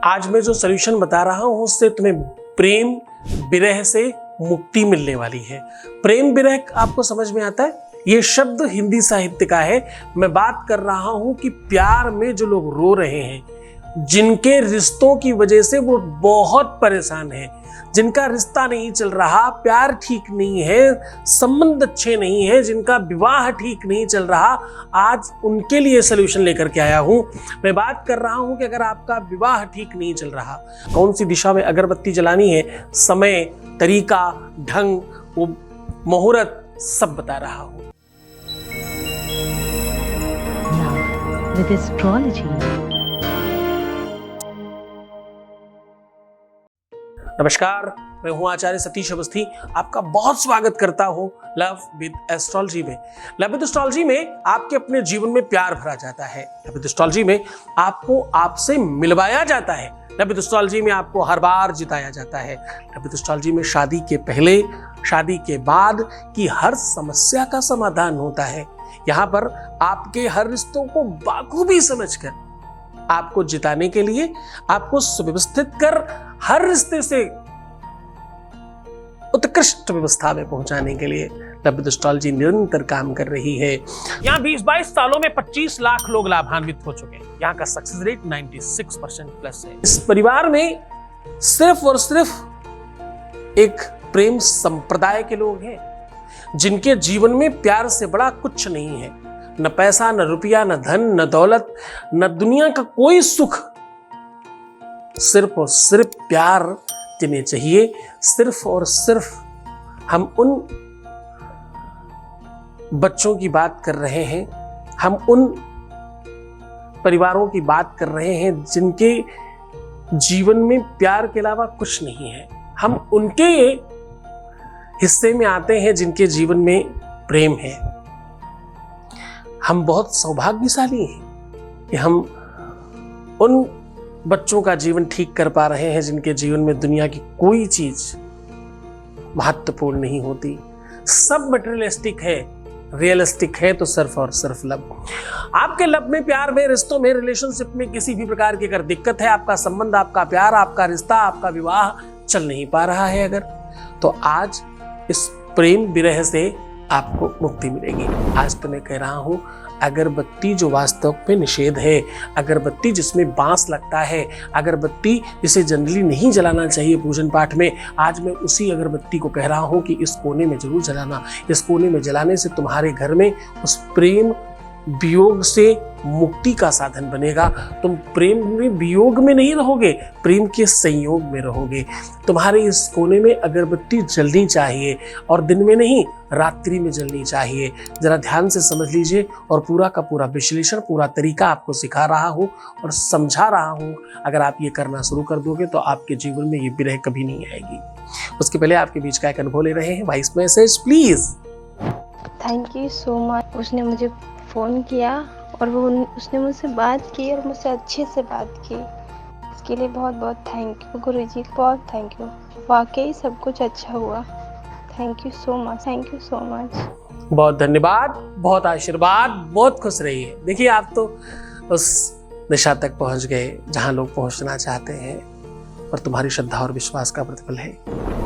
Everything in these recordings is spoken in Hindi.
आज मैं जो सॉल्यूशन बता रहा हूं उससे तुम्हें प्रेम विरह से मुक्ति मिलने वाली है। प्रेम विरह आपको समझ में आता है? ये शब्द हिंदी साहित्य का है। मैं बात कर रहा हूं कि प्यार में जो लोग रो रहे हैं, जिनके रिश्तों की वजह से वो बहुत परेशान हैं, जिनका रिश्ता नहीं चल रहा, प्यार ठीक नहीं है, संबंध अच्छे नहीं है, जिनका विवाह ठीक नहीं चल रहा, आज उनके लिए सलूशन लेकर के आया हूं। मैं बात कर रहा हूं कि अगर आपका विवाह ठीक नहीं चल रहा, कौन सी दिशा में अगरबत्ती जलानी है, समय, तरीका, ढंग, वो मुहूर्त सब बता रहा हूं। With astrology. नमस्कार, मैं हूं आचार्य सतीश अवस्थी। आपका बहुत स्वागत करता हूं लव विद एस्ट्रोलॉजी में। लव विद एस्ट्रोलॉजी में आपके अपने जीवन में प्यार भरा जाता है। लव विद एस्ट्रोलॉजी में आपको आपसे मिलवाया जाता है। लव विद एस्ट्रोलॉजी में आपको हर बार जिताया जाता है। लव विद एस्ट्रोलॉजी में शादी के पहले, शादी के बाद की हर समस्या का समाधान होता है। यहाँ पर आपके हर रिश्तों को बाखूबी समझकर आपको जिताने के लिए, आपको सुव्यवस्थित कर हर रिश्ते से उत्कृष्ट व्यवस्था में पहुंचाने के लिए लव विद एस्ट्रोलॉजी निरंतर काम कर रही है। यहाँ 20-22 सालों में 25 लाख लोग लाभान्वित हो चुके हैं। यहाँ का सक्सेस रेट 96% प्लस है। इस परिवार में सिर्फ और सिर्फ एक प्रेम संप्रदाय के लोग हैं, जिनके जीवन में प्यार से बड़ा कुछ नहीं है। न पैसा, न रुपया, न धन, न दौलत, न दुनिया का कोई सुख, सिर्फ और सिर्फ प्यार जिन्हें चाहिए। सिर्फ और सिर्फ हम उन बच्चों की बात कर रहे हैं, हम उन परिवारों की बात कर रहे हैं जिनके जीवन में प्यार के अलावा कुछ नहीं है। हम उनके हिस्से में आते हैं जिनके जीवन में प्रेम है। हम बहुत सौभाग्यशाली हैं कि हम उन बच्चों का जीवन ठीक कर पा रहे हैं जिनके जीवन में दुनिया की कोई चीज महत्वपूर्ण नहीं होती। सब मटेरियलिस्टिक है, रियलिस्टिक है तो सिर्फ और सिर्फ लव। आपके लव में, प्यार में, रिश्तों में, रिलेशनशिप में किसी भी प्रकार की अगर दिक्कत है, आपका संबंध, आपका प्यार, आपका रिश्ता, आपका विवाह चल नहीं पा रहा है अगर, तो आज इस प्रेम विरह से आपको मुक्ति मिलेगी। आज तो मैं कह रहा हूं, अगरबत्ती जो वास्तव में निषेध है, अगरबत्ती जिसमें बांस लगता है, अगरबत्ती जिसे जनरली नहीं जलाना चाहिए पूजन पाठ में, आज मैं उसी अगरबत्ती को कह रहा हूं कि इस कोने में जरूर जलाना। इस कोने में जलाने से तुम्हारे घर में उस प्रेम वियोग से मुक्ति का साधन बनेगा। तुम प्रेम में वियोग में नहीं रहोगे, प्रेम के संयोग में रहोगे। तुम्हारे इस कोने में अगरबत्ती जलनी चाहिए, और दिन में नहीं, रात्रि में जलनी चाहिए। जरा ध्यान से समझ लीजिए, और पूरा का पूरा विश्लेषण, पूरा तरीका आपको सिखा रहा हूँ और समझा रहा हूँ। अगर आप ये करना शुरू कर दोगे तो आपके जीवन में ये विरह कभी नहीं आएगी। उसके पहले आपके बीच का एक अनुभव ले रहे हैं। Voice message please. Thank you so much. उसने मुझे फ़ोन किया और उसने मुझसे बात की और मुझसे अच्छे से बात की। इसके लिए बहुत बहुत थैंक यू गुरुजी, बहुत थैंक यू। वाकई सब कुछ अच्छा हुआ। Thank you so much, thank you so much. बहुत धन्यवाद, बहुत आशीर्वाद, बहुत खुश रहिए। देखिए, आप तो उस दिशा तक पहुंच गए जहां लोग पहुंचना चाहते हैं, और तुम्हारी श्रद्धा और विश्वास का प्रतिफल है।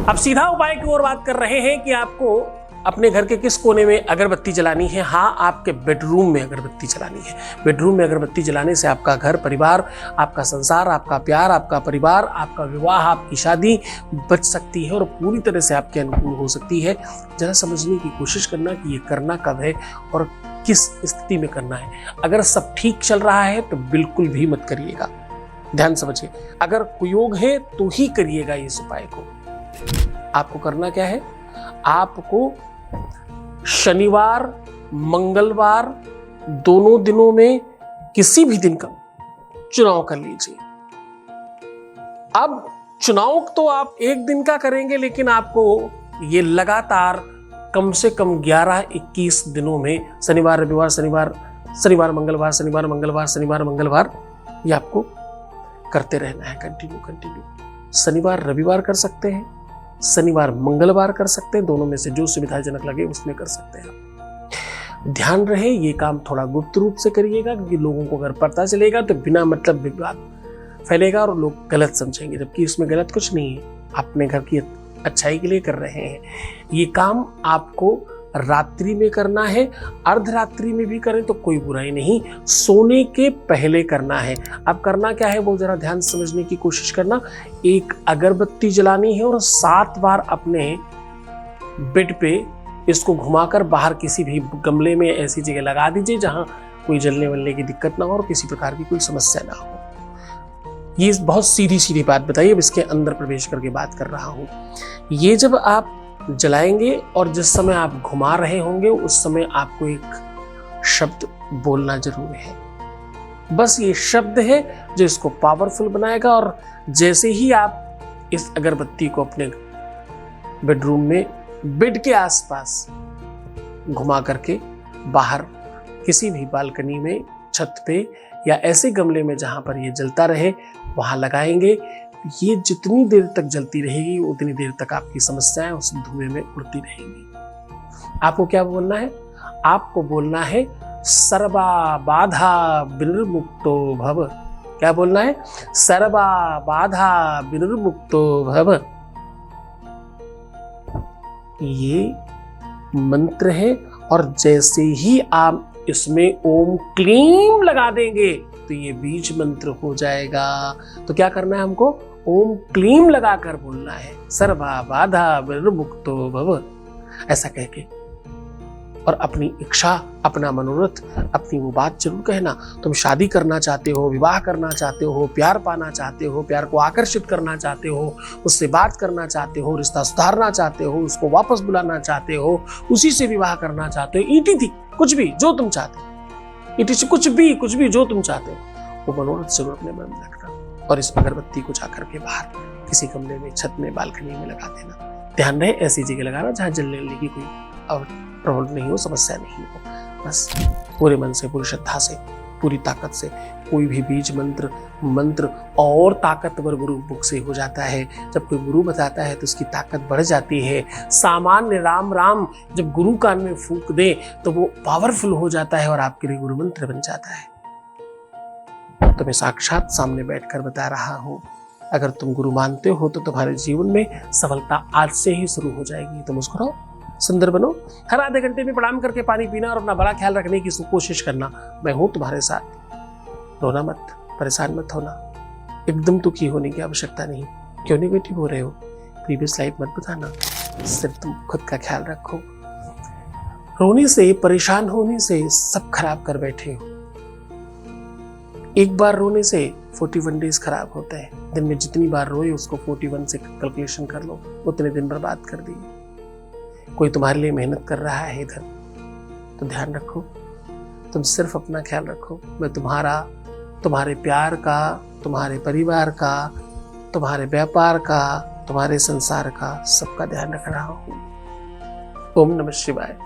अब सीधा उपाय की ओर बात कर रहे हैं कि आपको अपने घर के किस कोने में अगरबत्ती जलानी है। हाँ, आपके बेडरूम में अगरबत्ती जलानी है। बेडरूम में अगरबत्ती जलाने से आपका घर परिवार, आपका संसार, आपका प्यार, आपका परिवार, आपका विवाह, आपकी शादी बच सकती है और पूरी तरह से आपके अनुकूल हो सकती है। जरा समझने की कोशिश करना कि ये करना कब है और किस स्थिति में करना है। अगर सब ठीक चल रहा है तो बिल्कुल भी मत करिएगा। ध्यान समझिए, अगर कुयोग है तो ही करिएगा इस उपाय को। आपको करना क्या है? आपको शनिवार, मंगलवार, दोनों दिनों में किसी भी दिन का चुनाव कर लीजिए। अब चुनाव तो आप एक दिन का करेंगे, लेकिन आपको ये लगातार कम से कम 11-21 दिनों में, शनिवार, रविवार, शनिवार, मंगलवार, शनिवार, मंगलवार, शनिवार, मंगलवार, ये आपको करते रहना है। कंटिन्यू। शनिवार, रविवार कर सकते हैं, शनिवार, मंगलवार कर सकते हैं। दोनों में से जो सुविधाजनक लगे उसमें कर सकते हैं। ध्यान रहे, ये काम थोड़ा गुप्त रूप से करिएगा, क्योंकि लोगों को अगर पता चलेगा तो बिना मतलब विवाद फैलेगा और लोग गलत समझेंगे, जबकि इसमें गलत कुछ नहीं है। आप अपने घर की अच्छाई के लिए कर रहे हैं। ये काम आपको रात्रि में करना है, अर्धरात्रि में भी करें तो कोई बुराई नहीं, सोने के पहले करना है। अब करना क्या है वो जरा ध्यान से समझने की कोशिश करना। एक अगरबत्ती जलानी है और 7 बार अपने बेड पे इसको घुमाकर बाहर किसी भी गमले में ऐसी जगह लगा दीजिए जहां कोई जलने वलने की दिक्कत ना हो और किसी प्रकार की कोई समस्या ना हो। ये बहुत सीधी सीधी बात बताइए, अब इसके अंदर प्रवेश करके बात कर रहा हूं। ये जब आप जलाएंगे और जिस समय आप घुमा रहे होंगे उस समय आपको एक शब्द बोलना जरूर है। बस ये शब्द है जो इसको पावरफुल बनाएगा। और जैसे ही आप इस अगरबत्ती को अपने बेडरूम में बेड के आसपास घुमा करके बाहर किसी भी बालकनी में, छत पे या ऐसे गमले में जहां पर ये जलता रहे वहां लगाएंगे, ये जितनी देर तक जलती रहेगी उतनी देर तक आपकी समस्याएं उस धुएं में उड़ती रहेंगी। आपको क्या बोलना है? आपको बोलना है सर्वा बाधा विनिर्मुक्तो भव। क्या बोलना है? सर्वा बाधा विनिर्मुक्तो भव। ये मंत्र है और जैसे ही आप इसमें ओम क्लीम लगा देंगे तो ये बीज मंत्र हो जाएगा। तो क्या करना है हमको? ओम क्लीम लगाकर बोलना है, सर्वा बाधा विनिर्मुक्तो भव, ऐसा कह के। और अपनी इच्छा, अपना मनोरथ, अपनी वो बात जरूर कहना। तुम शादी करना चाहते हो, विवाह करना चाहते हो, प्यार पाना चाहते हो, प्यार को आकर्षित करना चाहते हो, उससे बात करना चाहते हो, रिश्ता सुधारना चाहते हो, उसको वापस बुलाना चाहते हो, उसी से विवाह करना चाहते हो, ईटी थी, कुछ भी जो तुम चाहते हो, ईटी से कुछ भी जो तुम चाहते हो, वो मनोरथ जरूर अपने मन में रखना। और इस अगरबत्ती को जाकर के बाहर किसी कमरे में, छत में, बालकनी में लगा देना। ध्यान रहे ऐसी जगह लगाना जहाँ जलने की कोई प्रॉब्लम नहीं हो, समस्या नहीं हो। बस पूरे मन से, पूरी श्रद्धा से, पूरी ताकत से कोई भी बीज मंत्र और ताकतवर गुरु मुख से हो जाता है। जब कोई गुरु बताता है तो उसकी ताकत बढ़ जाती है। सामान्य राम राम जब गुरु कान में फूंक दे तो वो पावरफुल हो जाता है और आपके लिए गुरु मंत्र बन जाता है। तो मैं साक्षात सामने बैठकर बता रहा हूँ, अगर तुम गुरु मानते हो तो तुम्हारे जीवन में सफलता आज से ही शुरू हो जाएगी। तो मुस्कुराओ, सुंदर बनो, हर आधे घंटे में प्रणाम करके पानी पीना और अपना बड़ा ख्याल रखने की कोशिश करना। मैं हूं तुम्हारे साथ। रोना मत, परेशान मत होना, एकदम दुखी होने की आवश्यकता नहीं। क्यों नेगेटिव हो रहे हो? प्रीवियस लाइफ मत बताना, सिर्फ तुम खुद का ख्याल रखो। रोने से, परेशान होने से सब खराब कर बैठे हो। एक बार रोने से 41 डेज खराब होते हैं। दिन में जितनी बार रोए उसको 41 से कैलकुलेशन कर लो, उतने दिन बर्बाद कर दिए। कोई तुम्हारे लिए मेहनत कर रहा है इधर, तो ध्यान रखो, तुम सिर्फ अपना ख्याल रखो। मैं तुम्हारे प्यार का, तुम्हारे परिवार का, तुम्हारे व्यापार का, तुम्हारे संसार का, सबका ध्यान रख रहा हूं। ओम नमः शिवाय।